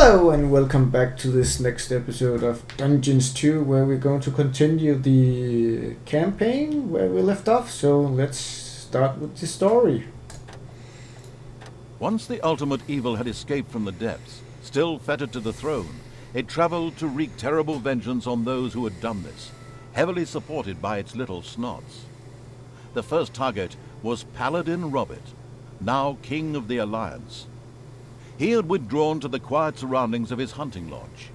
Hello and welcome back to this next episode of Dungeons 2, where we're going to continue the campaign where we left off. So let's start with the story. Once the ultimate evil had escaped from the depths, still fettered to the throne, it traveled to wreak terrible vengeance on those who had done this, heavily supported by its little snots. The first target was Paladin Robert, now King of the Alliance. He had withdrawn to the quiet surroundings of his hunting lodge.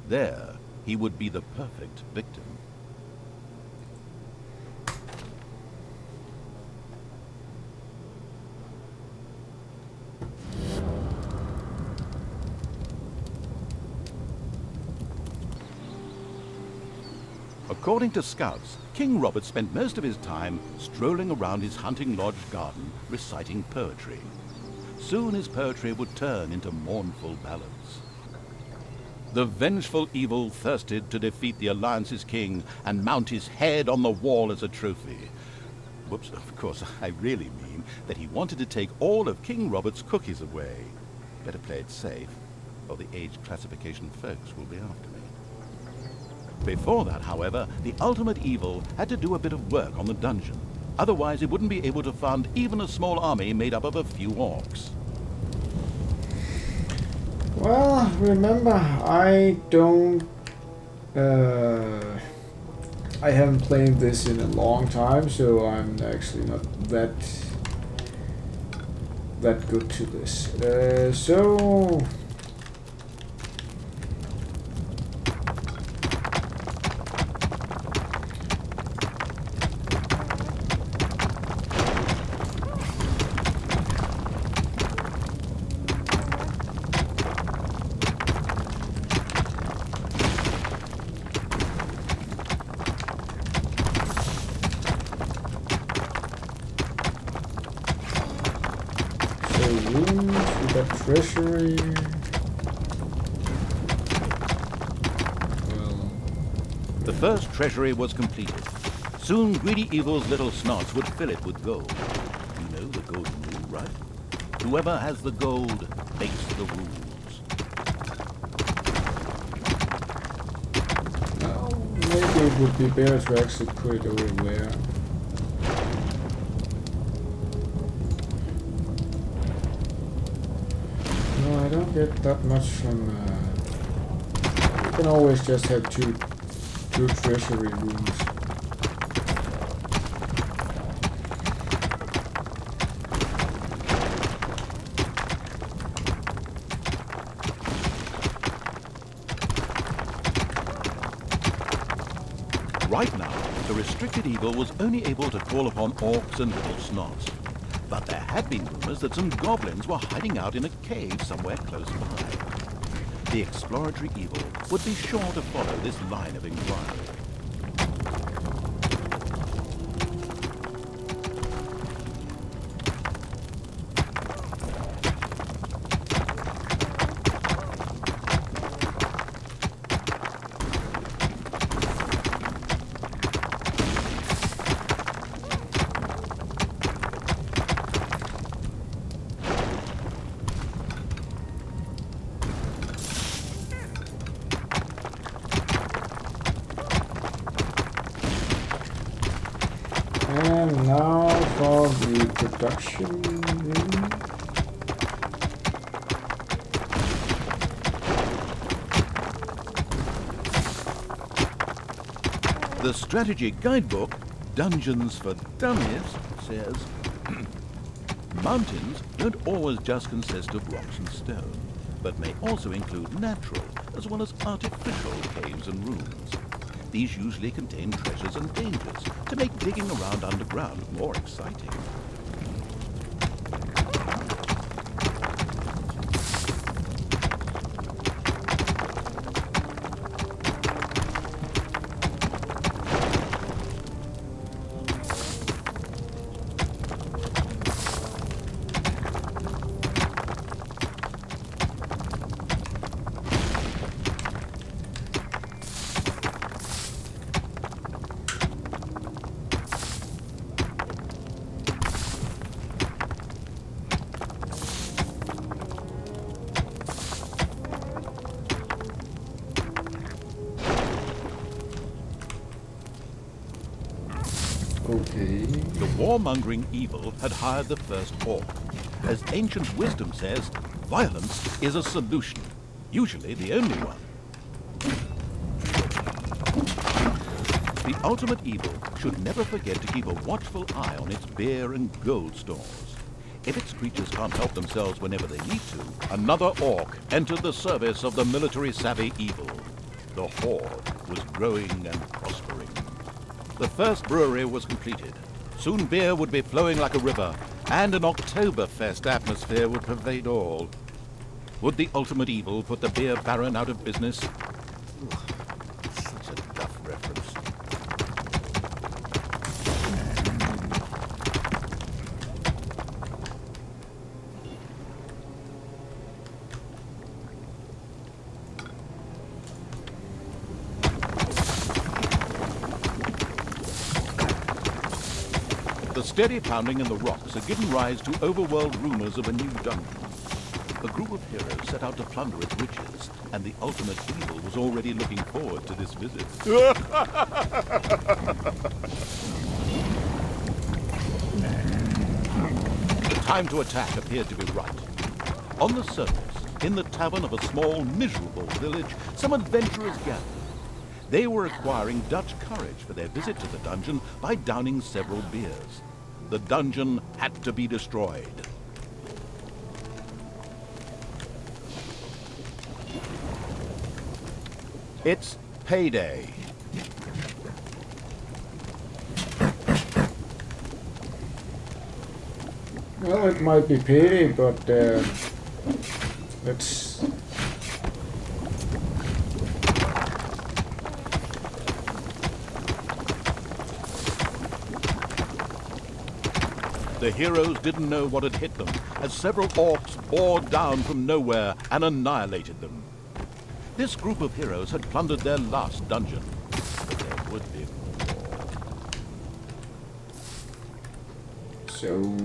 There, he would be the perfect victim. According to scouts, King Robert spent most of his time strolling around his hunting lodge garden reciting poetry. Soon his poetry would turn into mournful ballads. The vengeful evil thirsted to defeat the Alliance's king and mount his head on the wall as a trophy. Whoops, of course, I really mean that he wanted to take all of King Robert's cookies away. Better play it safe, or the age classification folks will be after me. Before that, however, the ultimate evil had to do a bit of work on the dungeon. Otherwise, it wouldn't be able to fund even a small army made up of a few orcs. Well, remember, I haven't played this in a long time, so I'm actually not that good to this. So we got treasury. Well, the first treasury was completed. Soon greedy evil's little snots would fill it with gold. You know the golden rule, right? Whoever has the gold makes the rules. well, maybe it would be better to actually put it over there. I don't get that much from. You can always just have two treasury rooms. Right now, the restricted evil was only able to call upon orcs and little snots. But there had been rumors that some goblins were hiding out in a cave somewhere close by. The exploratory evil would be sure to follow this line of inquiry. And now for the production room. The strategy guidebook, Dungeons for Dummies, says, mountains don't always just consist of rocks and stone, but may also include natural as well as artificial caves and rooms. These usually contain treasures and dangers to make digging around underground more exciting. Okay. The warmongering evil had hired the first orc. As ancient wisdom says, violence is a solution, usually the only one. The ultimate evil should never forget to keep a watchful eye on its beer and gold stores. If its creatures can't help themselves whenever they need to, another orc entered the service of the military-savvy evil. The horde was growing and prospering. The first brewery was completed. Soon beer would be flowing like a river, and an Oktoberfest atmosphere would pervade all. Would the ultimate evil put the beer baron out of business? Such a duff reference. The steady pounding in the rocks had given rise to overworld rumors of a new dungeon. A group of heroes set out to plunder its riches, and the ultimate evil was already looking forward to this visit. The time to attack appeared to be right. On the surface, in the tavern of a small, miserable village, some adventurers gathered. They were acquiring Dutch courage for their visit to the dungeon by downing several beers. The dungeon had to be destroyed. It's payday. Well, it might be pity, but let's. The heroes didn't know what had hit them, as several orcs bore down from nowhere and annihilated them. This group of heroes had plundered their last dungeon, but there would be more. So.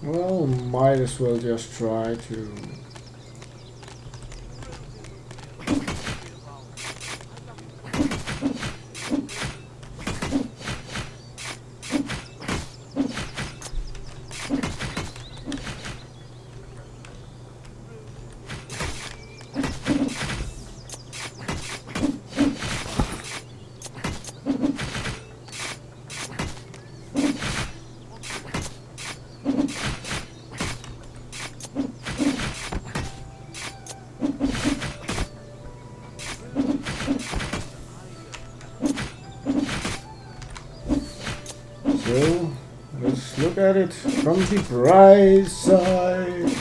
Well, might as well just try to. So, let's look at it from the bright side.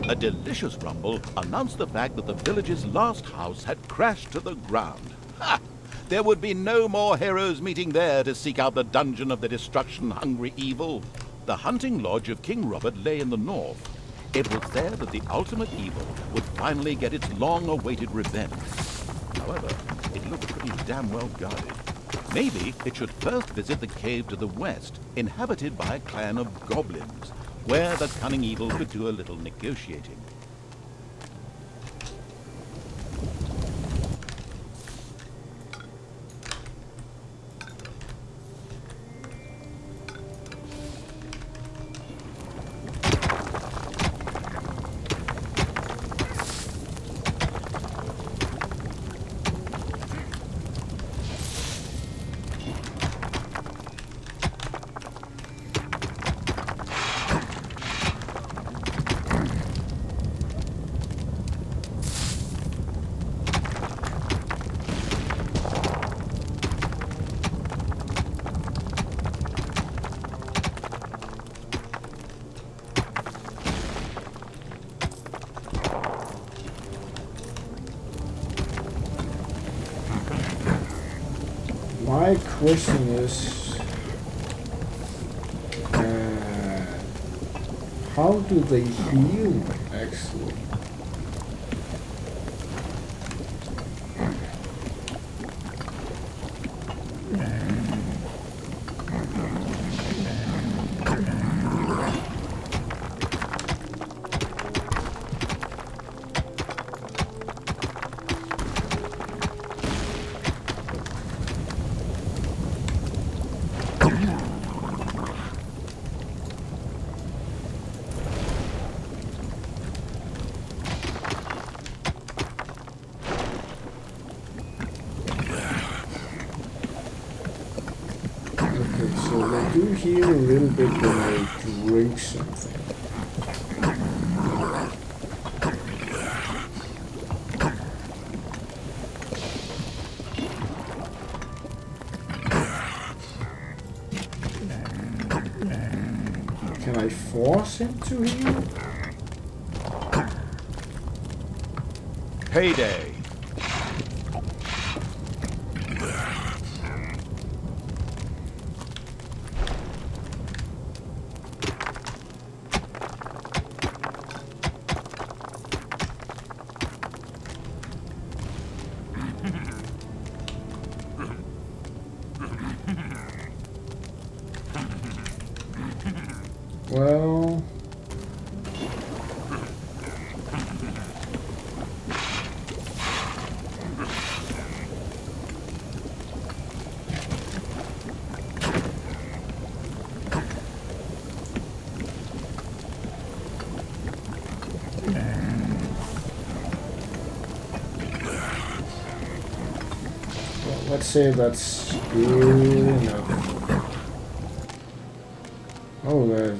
A delicious rumble announced the fact that the village's last house had crashed to the ground. Ha! There would be no more heroes meeting there to seek out the dungeon of the destruction-hungry evil. The hunting lodge of King Robert lay in the north. It was there that the ultimate evil would finally get its long-awaited revenge. However, it looked pretty damn well guarded. Maybe it should first visit the cave to the west, inhabited by a clan of goblins, where the cunning evil could do a little negotiating. My question is, how do they heal, actually? So they do heal a little bit when they drink something. Can I force him to heal? Payday! Well... let's say that's good enough. Oh, there.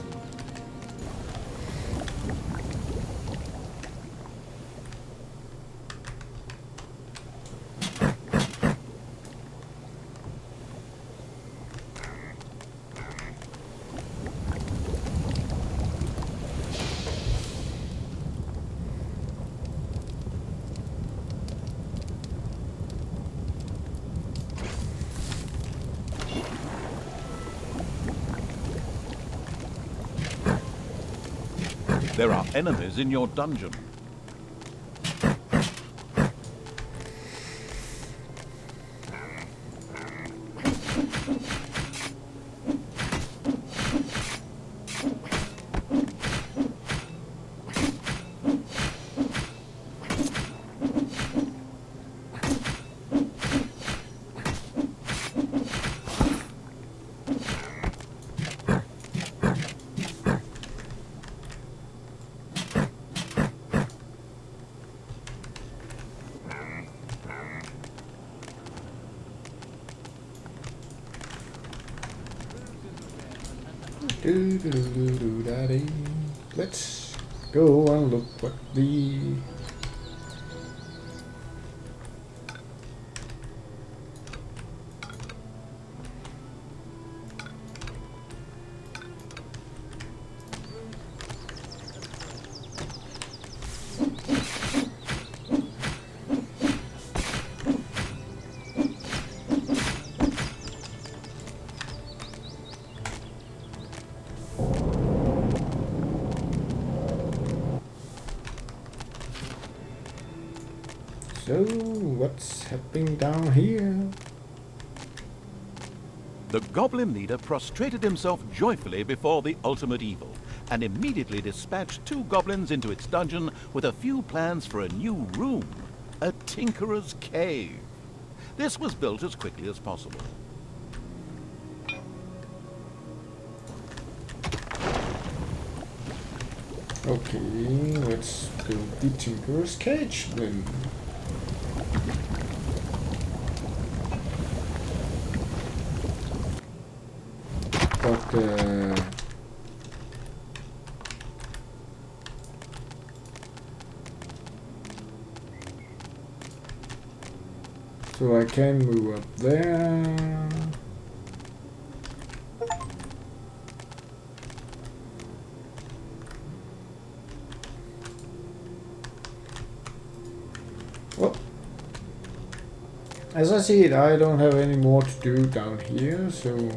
There are enemies in your dungeon. Let's go and look what the... So, what's happening down here? The goblin leader prostrated himself joyfully before the ultimate evil, and immediately dispatched 2 goblins into its dungeon with a few plans for a new room, a tinkerer's cave. This was built as quickly as possible. Okay, let's build the tinkerer's cage then. But so I can move up there. Well, as I see it, I don't have any more to do down here, so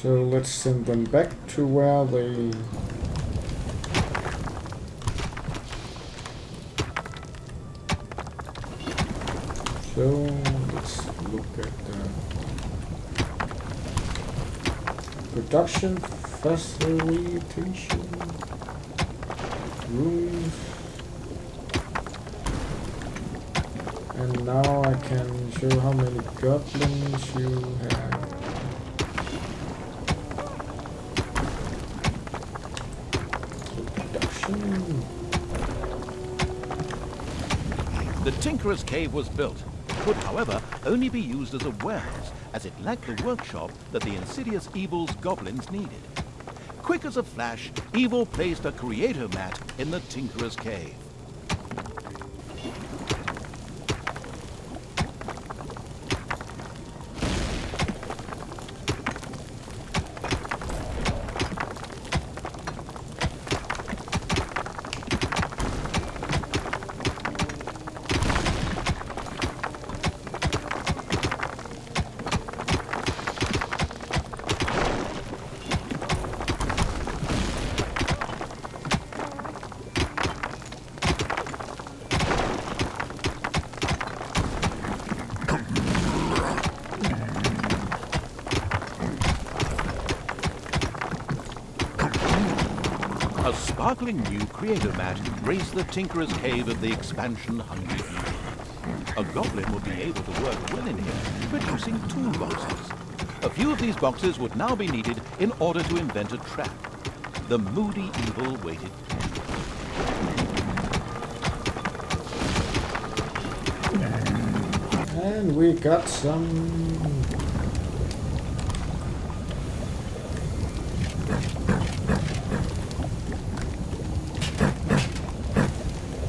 let's send them back to where they let's look at the production facilitation rooms, and now I can show how many goblins you have. The Tinkerer's Cave was built, could however only be used as a warehouse, as it lacked the workshop that the insidious evil's goblins needed. Quick as a flash, Evil placed a creator mat in the Tinkerer's Cave. A sparkling new creator mat raised the Tinkerer's Cave of the expansion-hungry evil. A goblin would be able to work well in here, producing toolboxes. A few of these boxes would now be needed in order to invent a trap. The moody evil waited. And we got some.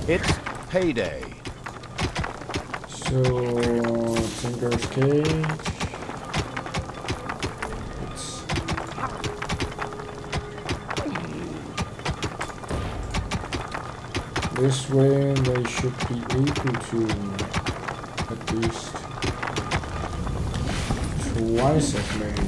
It's payday. So, Tinker's Cage. This way they should be able to at least twice as many.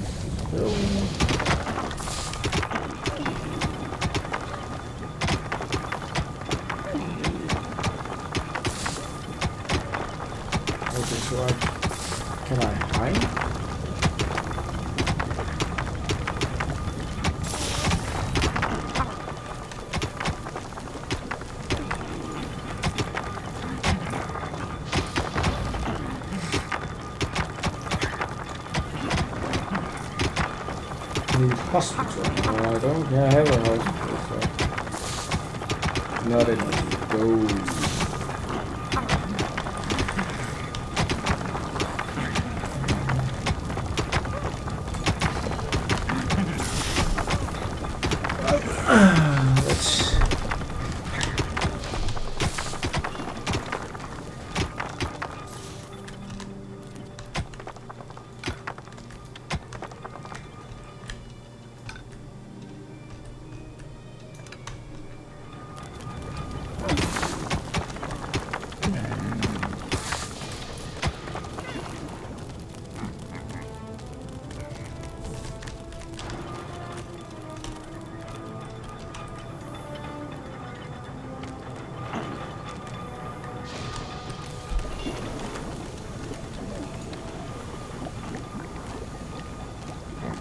Okay, so can I hide? Hospital. No, I don't have a hospital, so not in those. Let's.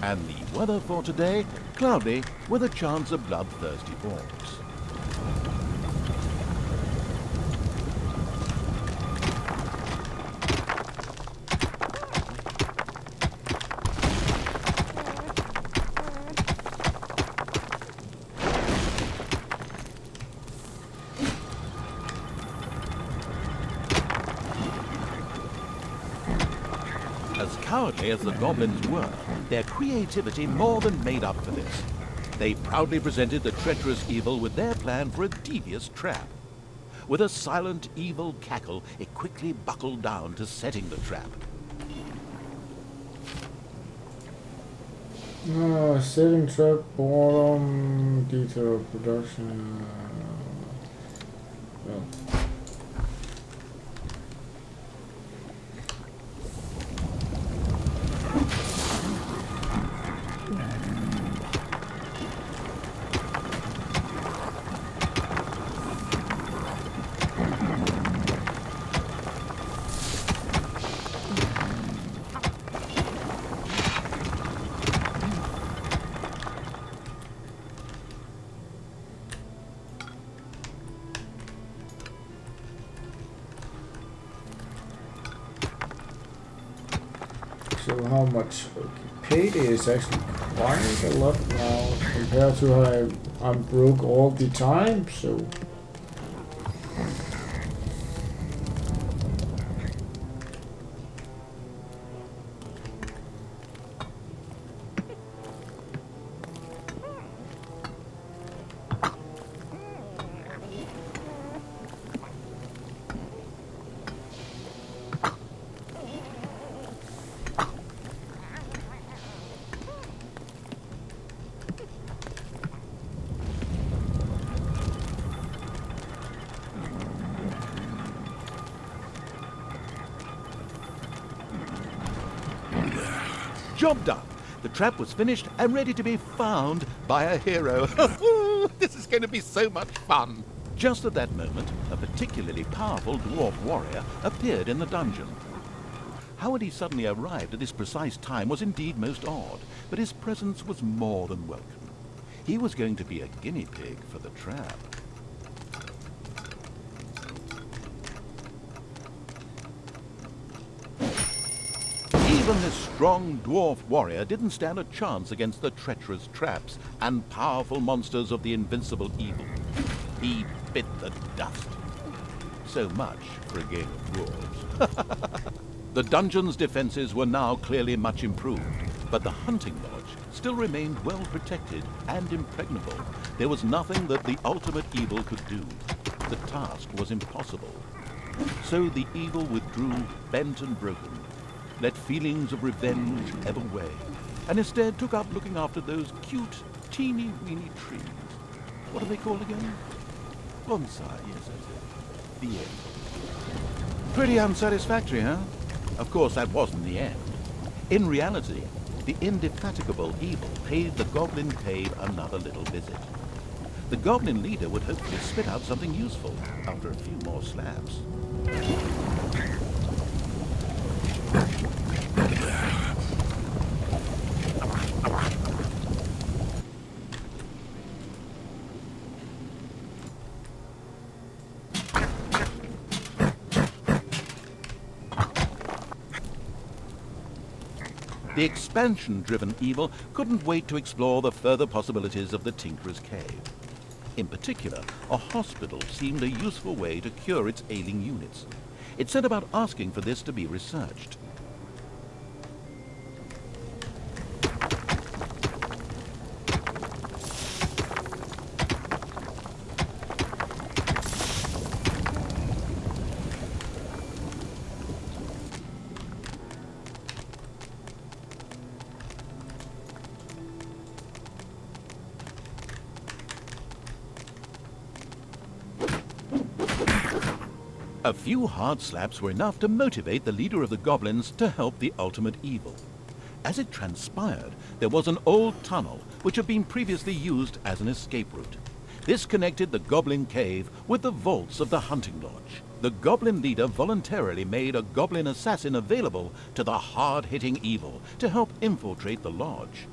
And the weather for today, cloudy with a chance of bloodthirsty orcs. As cowardly as the goblins were, their creativity more than made up for this. They proudly presented the treacherous evil with their plan for a devious trap. With a silent, evil cackle, it quickly buckled down to setting the trap. Setting trap, bottom, detail production. Well. So how much? Okay, payday is actually quite a lot now compared to how I'm broke all the time. So Job done. The trap was finished and ready to be found by a hero. This is going to be so much fun. Just at that moment, a particularly powerful dwarf warrior appeared in the dungeon. How had he suddenly arrived at this precise time was indeed most odd, but his presence was more than welcome. He was going to be a guinea pig for the trap. Even this strong dwarf warrior didn't stand a chance against the treacherous traps and powerful monsters of the invincible evil. He bit the dust. So much for a game of dwarves. The dungeon's defenses were now clearly much improved, but the hunting lodge still remained well protected and impregnable. There was nothing that the ultimate evil could do. The task was impossible. So the evil withdrew, bent and broken, let feelings of revenge ebb away, and instead took up looking after those cute, teeny-weeny trees. What are they called again? Bonsai, yes, that's it. The end. Pretty unsatisfactory, huh? Of course, that wasn't the end. In reality, the indefatigable evil paid the goblin cave another little visit. The goblin leader would hopefully spit out something useful after a few more slabs. The expansion-driven evil couldn't wait to explore the further possibilities of the Tinkerer's Cave. In particular, a hospital seemed a useful way to cure its ailing units. It set about asking for this to be researched. A few hard slaps were enough to motivate the leader of the goblins to help the ultimate evil. As it transpired, there was an old tunnel which had been previously used as an escape route. This connected the goblin cave with the vaults of the hunting lodge. The goblin leader voluntarily made a goblin assassin available to the hard-hitting evil to help infiltrate the lodge.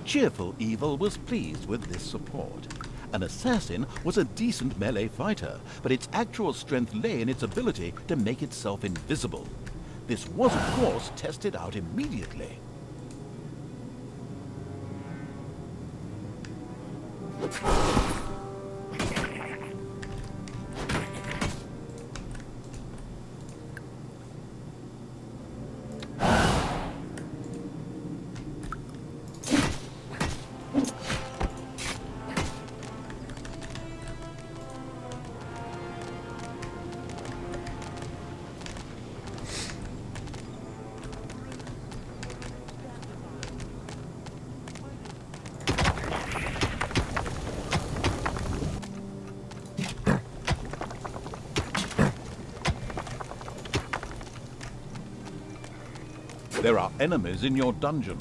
cheerful evil was pleased with this support. An assassin was a decent melee fighter, but its actual strength lay in its ability to make itself invisible. This was, of course, tested out immediately. There are enemies in your dungeon.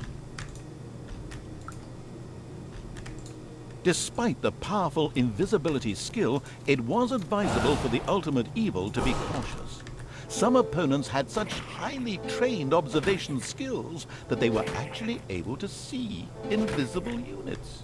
Despite the powerful invisibility skill, it was advisable for the ultimate evil to be cautious. Some opponents had such highly trained observation skills that they were actually able to see invisible units.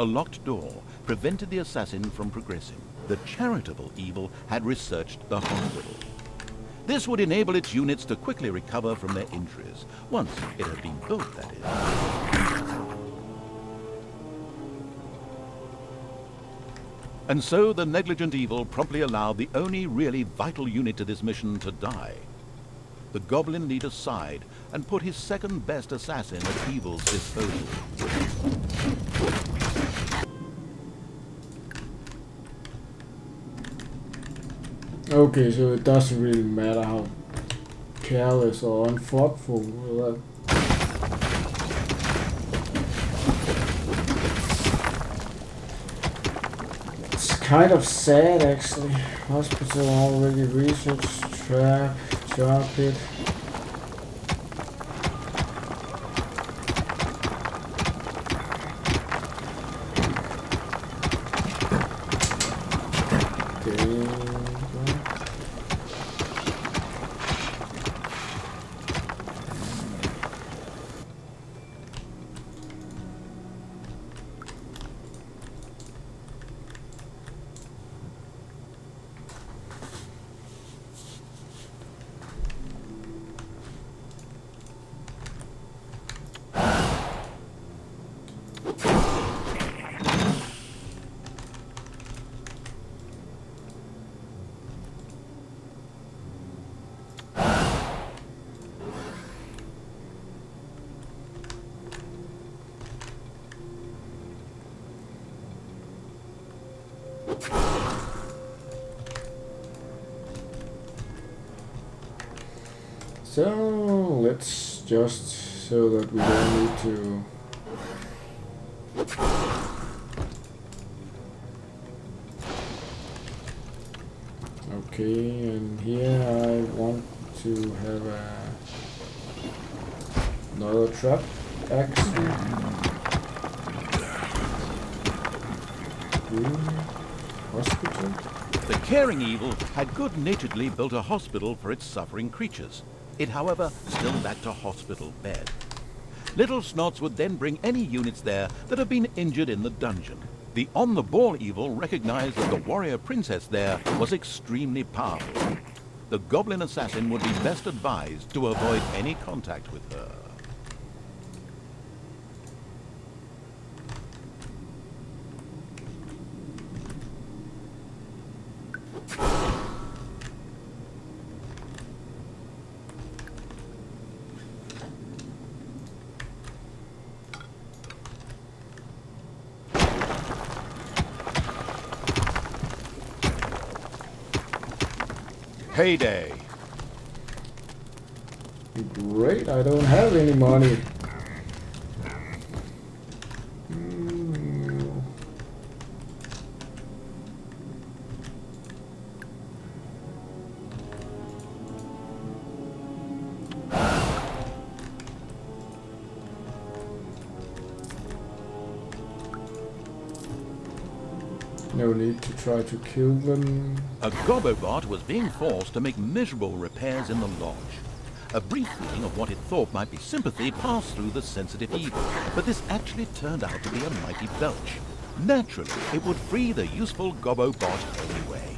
A locked door prevented the assassin from progressing. The charitable evil had researched the hospital. This would enable its units to quickly recover from their injuries, once it had been built, that is. And so the negligent evil promptly allowed the only really vital unit to this mission to die. The goblin leader sighed and put his second best assassin at evil's disposal. Okay, so it doesn't really matter how careless or unthoughtful that. It's kind of sad actually. Hospital already researched, trap, jar pit. So let's just so that we don't need to okay, and here I want to have another trap actually. Hospital. The caring evil had good-naturedly built a hospital for its suffering creatures. It, however, still lacked a hospital bed. Little Snots would then bring any units there that had been injured in the dungeon. The on-the-ball evil recognized that the warrior princess there was extremely powerful. The goblin assassin would be best advised to avoid any contact with her. Payday. Great, I don't have any money. No need to try to kill them. A Gobobot was being forced to make miserable repairs in the lodge. A brief feeling of what it thought might be sympathy passed through the sensitive evil, but this actually turned out to be a mighty belch. Naturally, it would free the useful Gobobot anyway.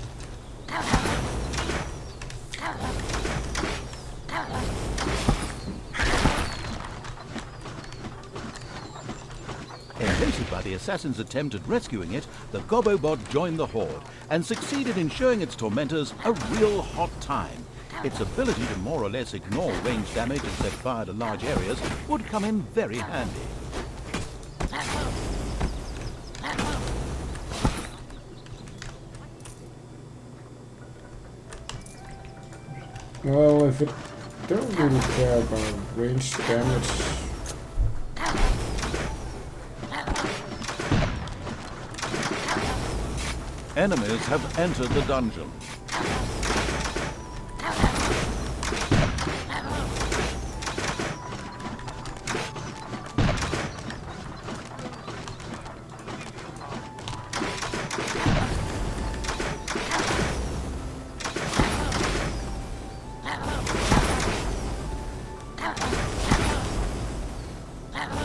Elated by the assassin's attempt at rescuing it, the Gobobot joined the horde and succeeded in showing its tormentors a real hot time. Its ability to more or less ignore ranged damage and set fire to large areas would come in very handy. Well, if it don't really care about ranged damage. Enemies have entered the dungeon.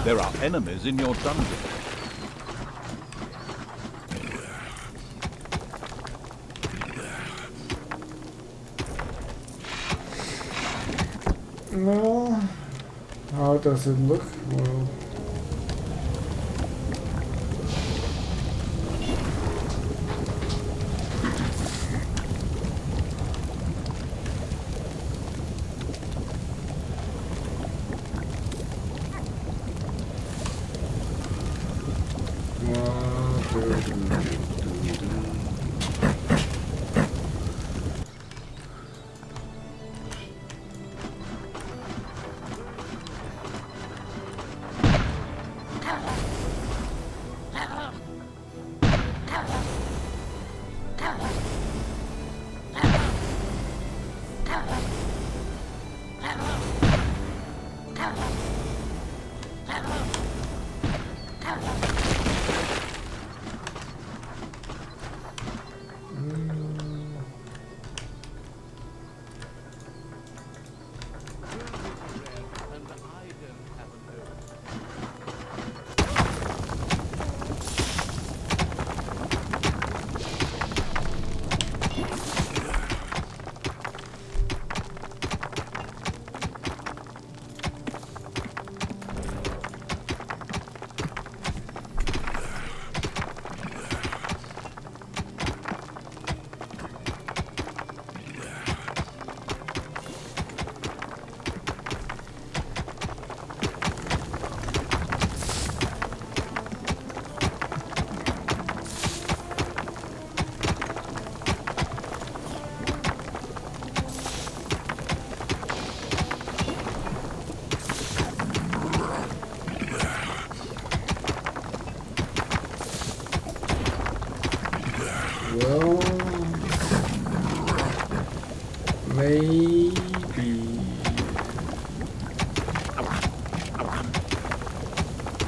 There are enemies in your dungeon. Well, how does it look? Well, maybe.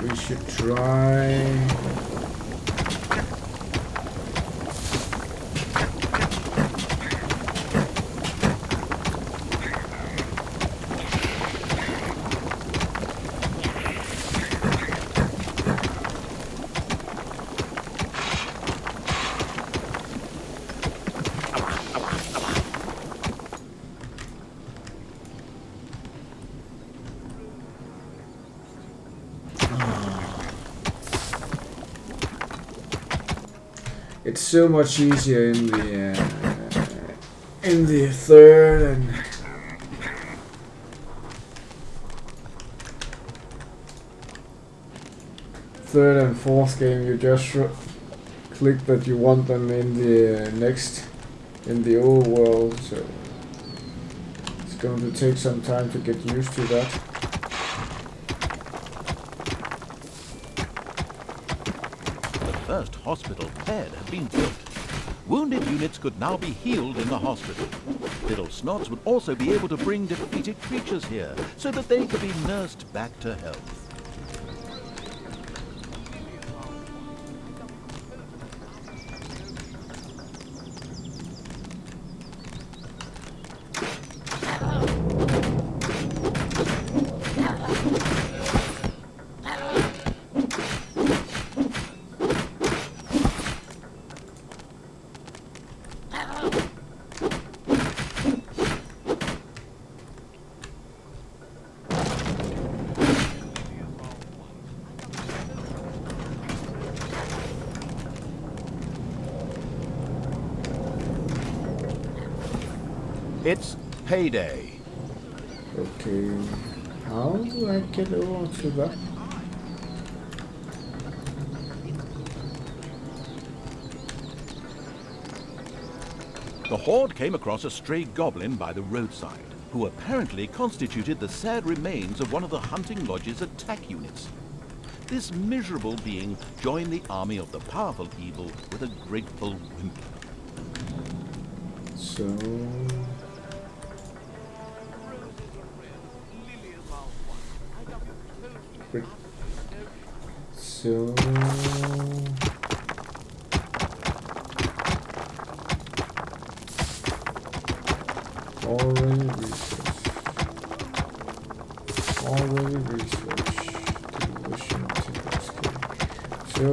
We should try. It's so much easier in the third and fourth game. You just click that you want them in the in the old world, so it's going to take some time to get used to that. First hospital bed had been built. Wounded units could now be healed in the hospital. Little Snots would also be able to bring defeated creatures here so that they could be nursed back to health. It's payday. Okay, how do I get over to that? The horde came across a stray goblin by the roadside, who apparently constituted the sad remains of one of the hunting lodge's attack units. This miserable being joined the army of the powerful evil with a grateful whimper. So... So... Already researched. Delusion to escape. So...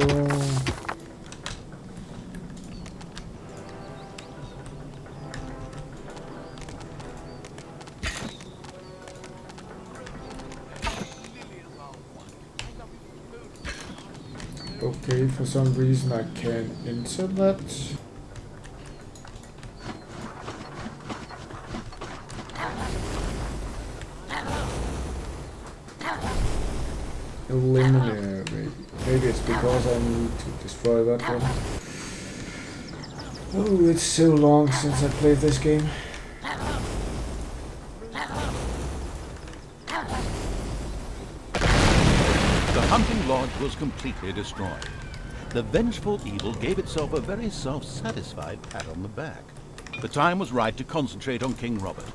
Okay, for some reason I can't enter that. Eliminate, maybe it's because I need to destroy that one. Oh, it's so long since I played this game. The hunting lodge was completely destroyed. The vengeful evil gave itself a very self-satisfied pat on the back. The time was right to concentrate on King Robert.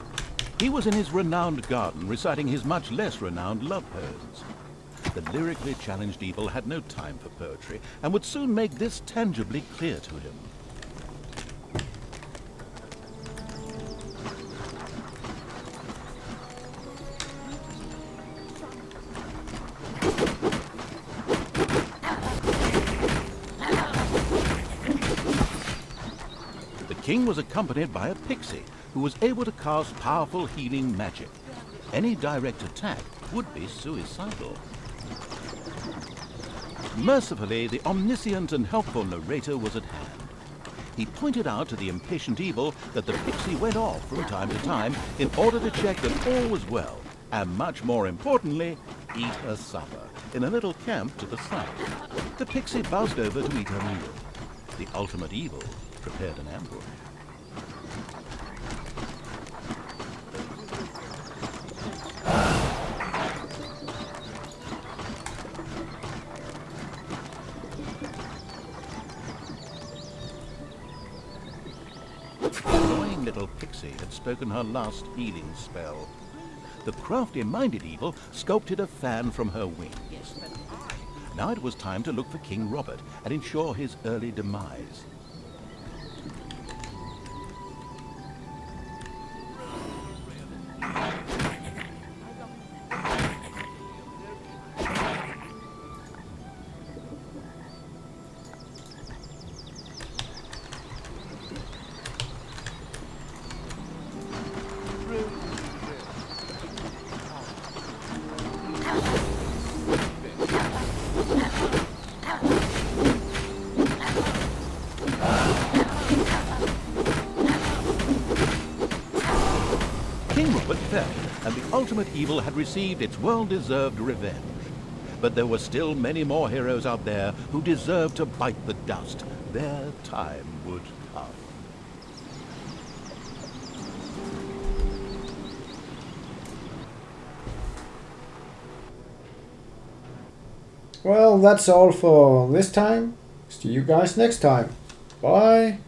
He was in his renowned garden reciting his much less renowned love poems. The lyrically challenged evil had no time for poetry and would soon make this tangibly clear to him. The king was accompanied by a pixie who was able to cast powerful healing magic. Any direct attack would be suicidal. Mercifully, the omniscient and helpful narrator was at hand. He pointed out to the impatient evil that the pixie went off from time to time in order to check that all was well, and much more importantly, eat her supper in a little camp to the south. The pixie buzzed over to eat her meal. The ultimate evil prepared an ambush. The annoying little pixie had spoken her last healing spell. The crafty-minded evil sculpted a fan from her wings. Now it was time to look for King Robert and ensure his early demise. King Robert fell, and the ultimate evil had received its well-deserved revenge. But there were still many more heroes out there who deserved to bite the dust. Their time would come. Well, that's all for this time. See you guys next time. Bye.